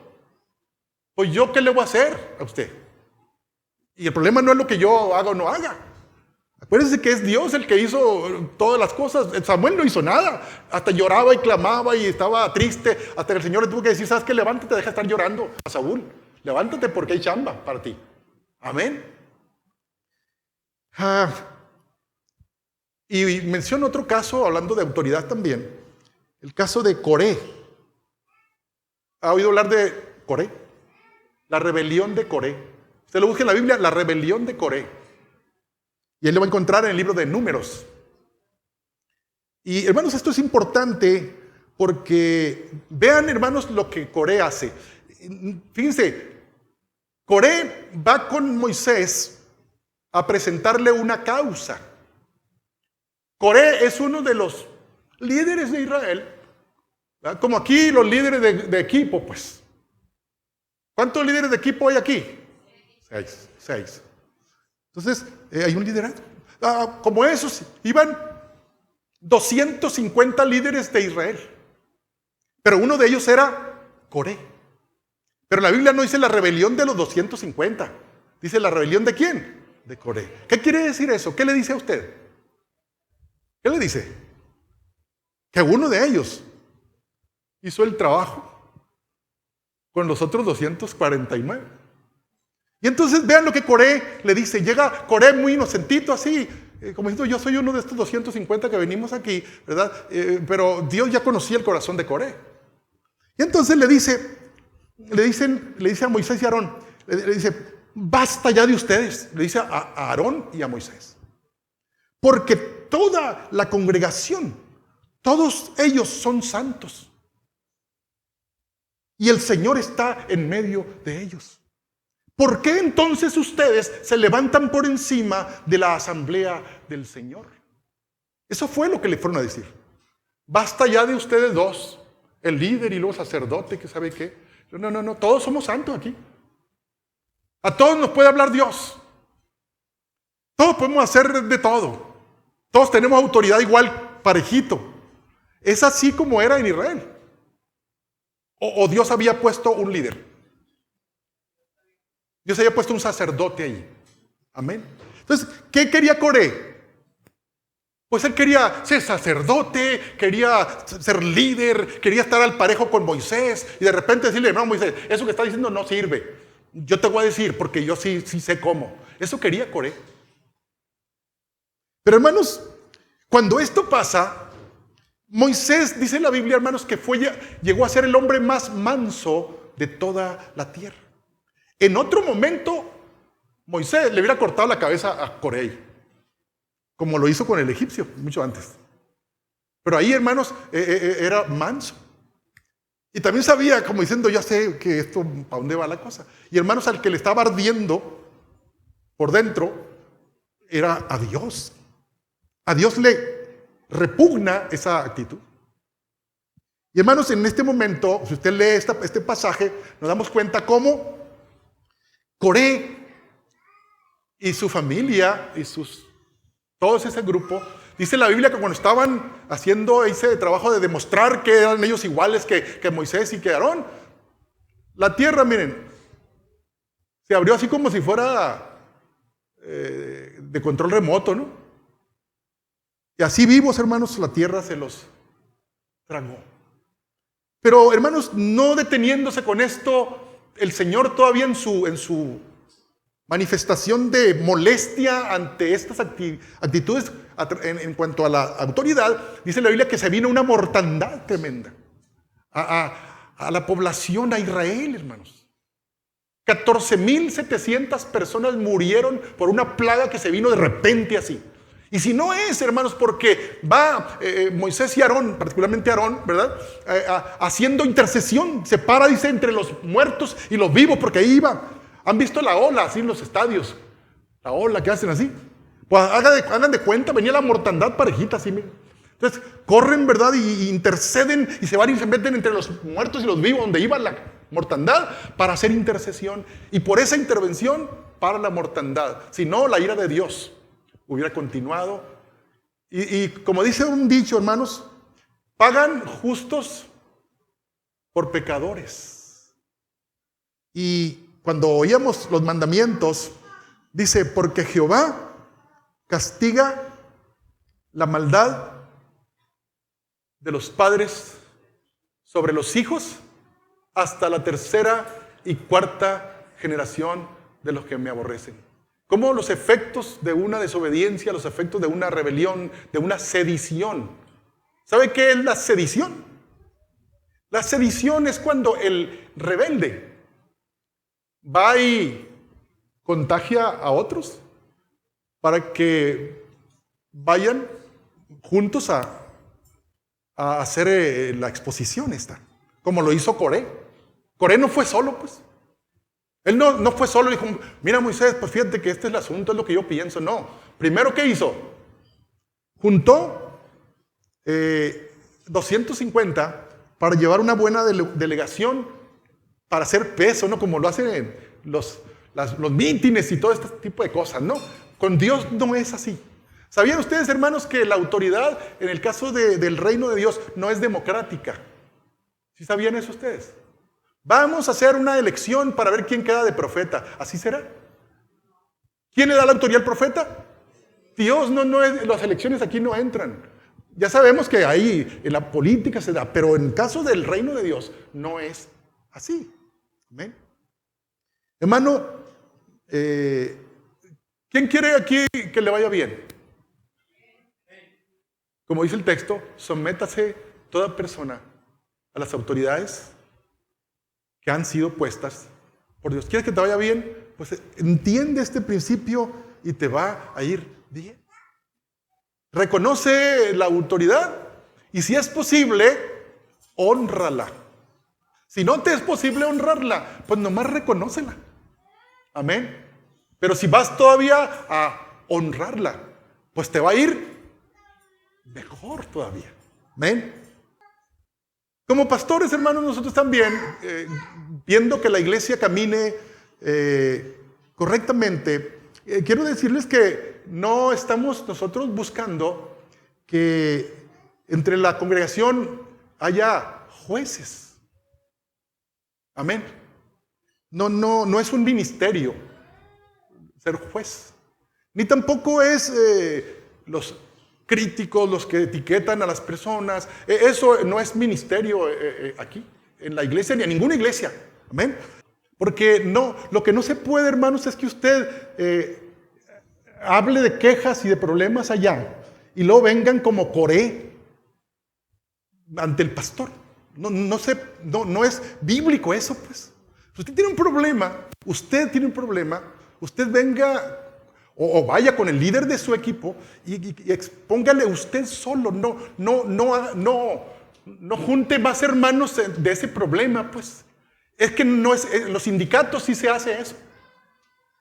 S1: pues yo ¿qué le voy a hacer a usted? Y el problema no es lo que yo haga o no haga. Acuérdense que es Dios el que hizo todas las cosas. Samuel no hizo nada. Hasta lloraba y clamaba y estaba triste. Hasta que el Señor le tuvo que decir, ¿sabes qué? Levántate, deja de estar llorando a Saúl. Levántate porque hay chamba para ti. Amén. Y menciono otro caso, hablando de autoridad también. El caso de Coré. ¿Ha oído hablar de Coré? La rebelión de Coré. Usted lo busca en la Biblia, la rebelión de Coré. Y él lo va a encontrar en el libro de Números. Y hermanos, esto es importante porque vean, hermanos, lo que Coré hace. Fíjense, Coré va con Moisés a presentarle una causa. Coré es uno de los líderes de Israel, ¿verdad? Como aquí los líderes de equipo, pues. ¿Cuántos líderes de equipo hay aquí? 6. Entonces, hay un liderazgo. Como esos, iban 250 líderes de Israel. Pero uno de ellos era Coré. Pero la Biblia no dice la rebelión de los 250. Dice la rebelión ¿de quién? De Coré. ¿Qué quiere decir eso? ¿Qué le dice a usted? ¿Qué le dice? Que uno de ellos hizo el trabajo con los otros 249. Y entonces vean lo que Coré le dice. Llega Coré muy inocentito así, como diciendo, yo soy uno de estos 250 que venimos aquí, ¿verdad? Pero Dios ya conocía el corazón de Coré. Y entonces le dice a Moisés y a Aarón, le dice, basta ya de ustedes, le dice a Aarón y a Moisés. Porque toda la congregación, todos ellos son santos. Y el Señor está en medio de ellos. ¿Por qué entonces ustedes se levantan por encima de la asamblea del Señor? Eso fue lo que le fueron a decir. Basta ya de ustedes dos, el líder y luego sacerdote, que sabe qué. No, todos somos santos aquí. A todos nos puede hablar Dios. Todos podemos hacer de todo. Todos tenemos autoridad igual, parejito. Es así como era en Israel. O Dios había puesto un líder. Dios había puesto un sacerdote ahí. Amén. Entonces, ¿qué quería Coré? Pues él quería ser sacerdote, quería ser líder, quería estar al parejo con Moisés. Y de repente decirle, no, Moisés, eso que está diciendo no sirve. Yo te voy a decir, porque yo sí sé cómo. Eso quería Coré. Pero hermanos, cuando esto pasa, Moisés, dice la Biblia, hermanos, que llegó a ser el hombre más manso de toda la tierra. En otro momento, Moisés le hubiera cortado la cabeza a Coré, como lo hizo con el egipcio, mucho antes. Pero ahí, hermanos, era manso. Y también sabía, como diciendo, ya sé que esto, ¿para dónde va la cosa? Y hermanos, al que le estaba ardiendo por dentro, era a Dios. A Dios le repugna esa actitud. Y hermanos, en este momento, si usted lee este pasaje, nos damos cuenta cómo Coré y su familia y todo ese grupo, dice la Biblia que cuando estaban haciendo ese trabajo de demostrar que eran ellos iguales que Moisés y que Aarón, la tierra, miren, se abrió así como si fuera de control remoto, ¿no? Y así vivos, hermanos, la tierra se los tragó. Pero, hermanos, no deteniéndose con esto, el Señor todavía en su manifestación de molestia ante estas actitudes en cuanto a la autoridad, dice la Biblia que se vino una mortandad tremenda a la población, a Israel, hermanos. 14,700 personas murieron por una plaga que se vino de repente así. Y si no es, hermanos, porque va Moisés y Aarón, particularmente Aarón, ¿verdad? Haciendo intercesión, se para, dice, entre los muertos y los vivos, porque ahí iba. ¿Han visto la ola así en los estadios? La ola que hacen así. Pues hagan de cuenta, venía la mortandad parejita así, miren. Entonces, corren, ¿verdad? Y interceden y se van y se meten entre los muertos y los vivos, donde iba la mortandad, para hacer intercesión. Y por esa intervención, para la mortandad. Si no, la ira de Dios hubiera continuado. Y como dice un dicho, hermanos, pagan justos por pecadores. Y cuando oíamos los mandamientos, dice, porque Jehová castiga la maldad de los padres sobre los hijos hasta la tercera y cuarta generación de los que me aborrecen. Como los efectos de una desobediencia, los efectos de una rebelión, de una sedición. ¿Sabe qué es la sedición? La sedición es cuando el rebelde va y contagia a otros para que vayan juntos a a hacer la exposición esta, como lo hizo Coré. Coré no fue solo, pues. Él no fue solo y dijo, mira Moisés, pues fíjate que este es el asunto, es lo que yo pienso. No, primero, ¿qué hizo? Juntó 250 para llevar una buena delegación para hacer peso, ¿no? Como lo hacen los mítines y todo este tipo de cosas, ¿no? Con Dios no es así. ¿Sabían ustedes, hermanos, que la autoridad en el caso del reino de Dios no es democrática? ¿Sí sabían eso ustedes? Vamos a hacer una elección para ver quién queda de profeta. ¿Así será? ¿Quién le da la autoridad al profeta? Dios, las elecciones aquí no entran. Ya sabemos que ahí en la política se da, pero en el caso del reino de Dios no es así. ¿Amén? Hermano, ¿quién quiere aquí que le vaya bien? Como dice el texto, sométase toda persona a las autoridades que han sido puestas por Dios. ¿Quieres que te vaya bien? Pues entiende este principio y te va a ir bien. Reconoce la autoridad y si es posible, hónrala. Si no te es posible honrarla, pues nomás reconócela. Amén. Pero si vas todavía a honrarla, pues te va a ir mejor todavía. Amén. Como pastores, hermanos, nosotros también, viendo que la iglesia camine correctamente, quiero decirles que no estamos nosotros buscando que entre la congregación haya jueces. Amén. No es un ministerio ser juez. Ni tampoco es los críticos los que etiquetan a las personas. Eso no es ministerio aquí, en la iglesia, ni en ninguna iglesia. Amén. Porque lo que no se puede, hermanos, es que usted hable de quejas y de problemas allá y luego vengan como Coré ante el pastor. No es bíblico eso, pues. Si usted tiene un problema, usted venga o vaya con el líder de su equipo y expóngale usted solo. No junte más hermanos de ese problema, pues. Es que en los sindicatos sí se hace eso.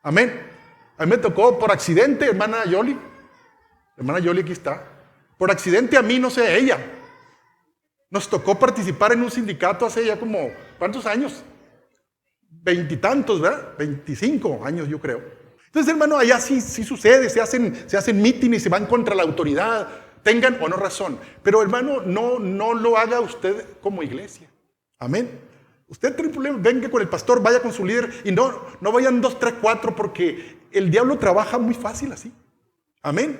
S1: Amén. A mí me tocó por accidente, hermana Yoli aquí está. Por accidente a mí, no sé, ella. Nos tocó participar en un sindicato hace ya como, ¿cuántos años? 20 y tantos, ¿verdad? 25 años, yo creo. Entonces, hermano, allá sí sucede, se hacen mítines y se van contra la autoridad, tengan o no razón. Pero, hermano, no lo haga usted como iglesia. Amén. Usted tiene un problema, venga con el pastor, vaya con su líder y no vayan 2, 3, 4 porque el diablo trabaja muy fácil así. Amén.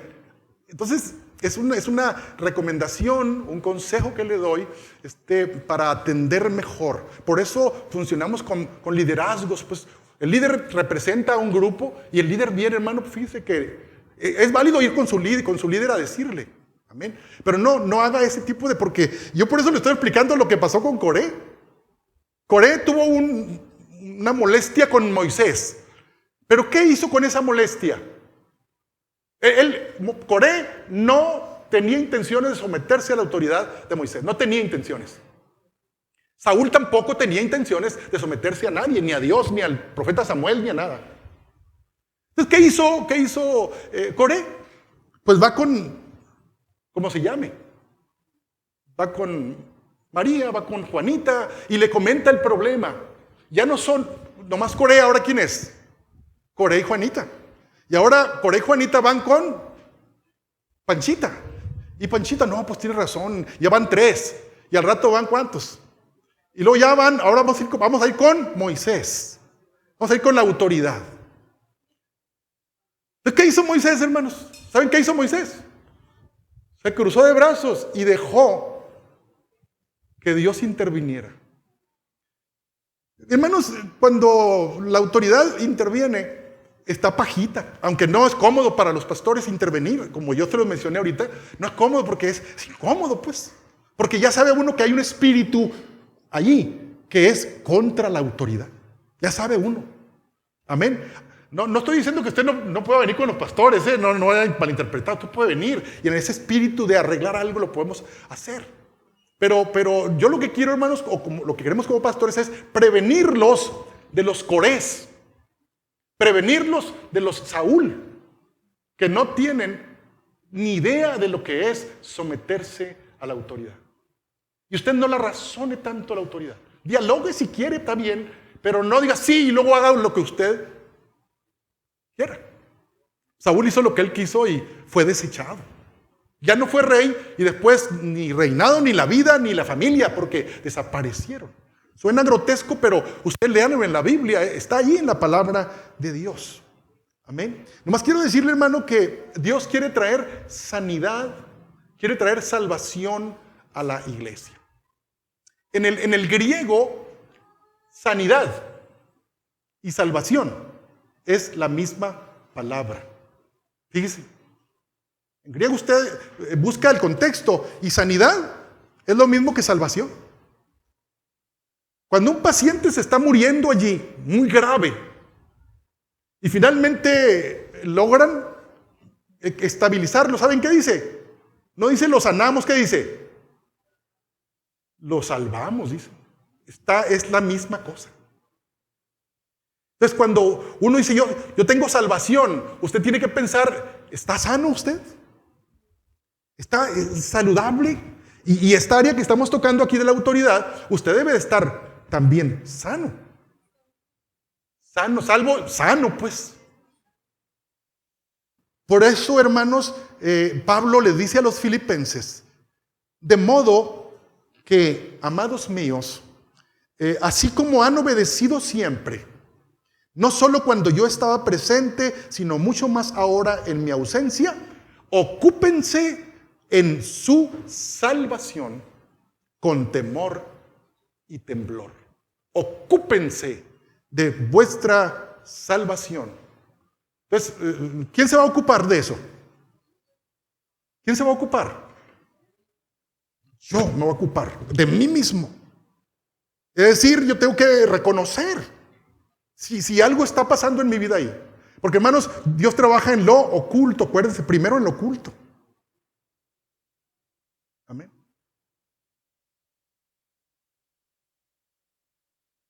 S1: Entonces, es una recomendación, un consejo que le doy para atender mejor. Por eso funcionamos con liderazgos. Pues el líder representa a un grupo y el líder viene, hermano, fíjese que es válido ir con su líder a decirle. Amén. Pero no haga ese tipo de... Porque yo por eso le estoy explicando lo que pasó con Coré. Coré tuvo una molestia con Moisés. ¿Pero qué hizo con esa molestia? Coré no tenía intenciones de someterse a la autoridad de Moisés. No tenía intenciones. Saúl tampoco tenía intenciones de someterse a nadie, ni a Dios, ni al profeta Samuel, ni a nada. Entonces, ¿qué hizo Coré? Pues va con, ¿cómo se llame? Va con María, va con Juanita y le comenta el problema. Ya no son nomás Coré, ¿ahora quién es? Coré y Juanita. Y ahora Coré y Juanita van con Panchita. Y Panchita, no, pues tiene razón, ya van 3. Y al rato van ¿cuántos? Y luego ya van, ahora vamos a ir con Moisés. Vamos a ir con la autoridad. ¿Qué hizo Moisés, hermanos? ¿Saben qué hizo Moisés? Se cruzó de brazos y dejó que Dios interviniera. Hermanos, cuando la autoridad interviene, está pajita, aunque no es cómodo para los pastores intervenir, como yo se lo mencioné ahorita, no es cómodo porque es incómodo, pues, porque ya sabe uno que hay un espíritu allí que es contra la autoridad, ya sabe uno, amén. No estoy diciendo que usted no pueda venir con los pastores, no vaya a malinterpretar, usted puede venir y en ese espíritu de arreglar algo lo podemos hacer, Pero yo lo que quiero, hermanos, o como, lo que queremos como pastores es prevenirlos de los Corés, prevenirlos de los Saúl, que no tienen ni idea de lo que es someterse a la autoridad. Y usted no la razone tanto a la autoridad. Dialogue si quiere, está bien, pero no diga sí y luego haga lo que usted quiera. Saúl hizo lo que él quiso y fue desechado. Ya no fue rey y después ni reinado, ni la vida, ni la familia, porque desaparecieron. Suena grotesco, pero usted léalo en la Biblia, está ahí en la palabra de Dios. Amén. Nomás quiero decirle, hermano, que Dios quiere traer sanidad, quiere traer salvación a la iglesia. En el griego, sanidad y salvación es la misma palabra. Fíjese. En griego usted busca el contexto y sanidad es lo mismo que salvación. Cuando un paciente se está muriendo allí, muy grave, y finalmente logran estabilizarlo, ¿saben qué dice? No dice lo sanamos, ¿qué dice? Lo salvamos, dice. Es la misma cosa. Entonces cuando uno dice yo tengo salvación, usted tiene que pensar, ¿está sano usted? ¿Está saludable? Y esta área que estamos tocando aquí de la autoridad, usted debe de estar también sano. Sano pues. Por eso, hermanos, Pablo les dice a los filipenses, de modo que, amados míos, así como han obedecido siempre, no solo cuando yo estaba presente, sino mucho más ahora en mi ausencia, ocúpense en su salvación con temor y temblor. Ocúpense de vuestra salvación. Entonces, ¿quién se va a ocupar de eso? ¿Quién se va a ocupar? Yo me voy a ocupar de mí mismo. Es decir, yo tengo que reconocer si algo está pasando en mi vida ahí. Porque, hermanos, Dios trabaja en lo oculto. Acuérdense, primero en lo oculto. Amén.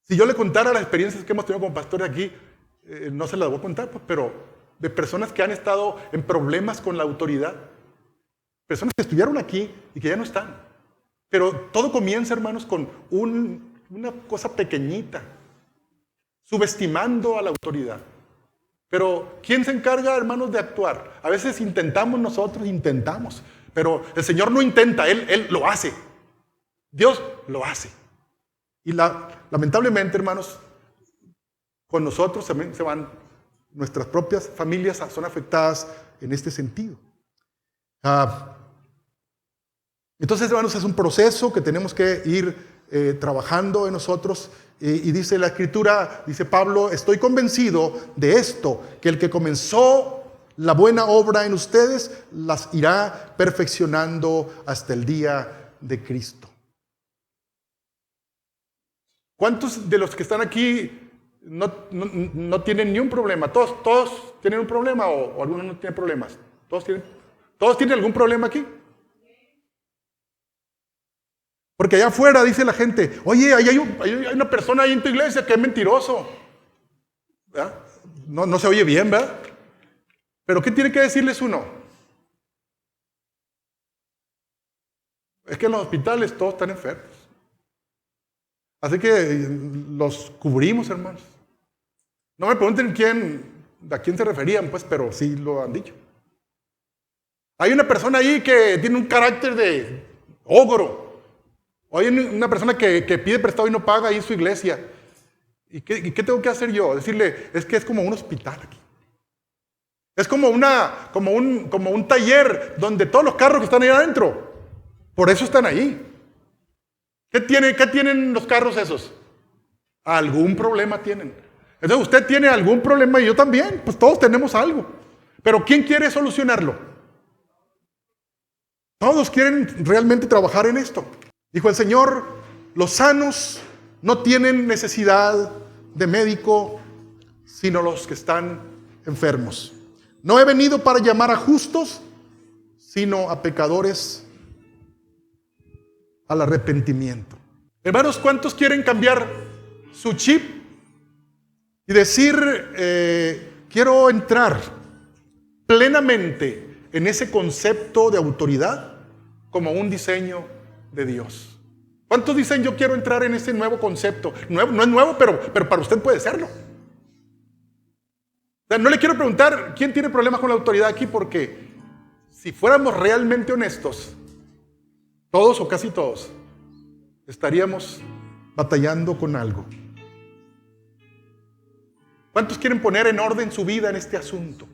S1: Si yo le contara las experiencias que hemos tenido como pastores aquí, no se las voy a contar, pues, pero de personas que han estado en problemas con la autoridad, personas que estuvieron aquí y que ya no están. Pero todo comienza, hermanos, con una cosa pequeñita, subestimando a la autoridad. Pero ¿quién se encarga, hermanos, de actuar? A veces intentamos, pero el Señor no intenta, Él lo hace. Dios lo hace. Y lamentablemente, hermanos, con nosotros también se van, nuestras propias familias son afectadas en este sentido. Entonces, hermanos, es un proceso que tenemos que ir trabajando en nosotros. Y dice la Escritura, dice Pablo, estoy convencido de esto, que el que comenzó la buena obra en ustedes las irá perfeccionando hasta el día de Cristo. ¿Cuántos de los que están aquí no tienen ni un problema? ¿Todos tienen un problema o algunos no tienen problemas? ¿Todos tienen algún problema aquí? Porque allá afuera dice la gente, oye, hay una persona ahí en tu iglesia que es mentiroso. ¿Verdad? No se oye bien, ¿verdad? Pero ¿qué tiene que decirles uno? Es que en los hospitales todos están enfermos. Así que los cubrimos, hermanos. No me pregunten a quién se referían, pues, pero sí lo han dicho. Hay una persona ahí que tiene un carácter de ogro. O hay una persona que pide prestado y no paga ahí en su iglesia. ¿Y qué tengo que hacer yo? Decirle, es que es como un hospital aquí. Es como un taller donde todos los carros que están ahí adentro, por eso están ahí. ¿Qué tienen los carros esos? Algún problema tienen. Entonces usted tiene algún problema y yo también, pues todos tenemos algo. Pero ¿quién quiere solucionarlo? Todos quieren realmente trabajar en esto. Dijo el Señor, los sanos no tienen necesidad de médico, sino los que están enfermos. No he venido para llamar a justos, sino a pecadores al arrepentimiento. Hermanos, ¿cuántos quieren cambiar su chip y decir, quiero entrar plenamente en ese concepto de autoridad como un diseño de Dios? ¿Cuántos dicen, yo quiero entrar en ese nuevo concepto? No es nuevo, pero para usted puede serlo. O sea, no le quiero preguntar quién tiene problemas con la autoridad aquí, porque si fuéramos realmente honestos, todos o casi todos estaríamos batallando con algo. ¿Cuántos quieren poner en orden su vida en este asunto?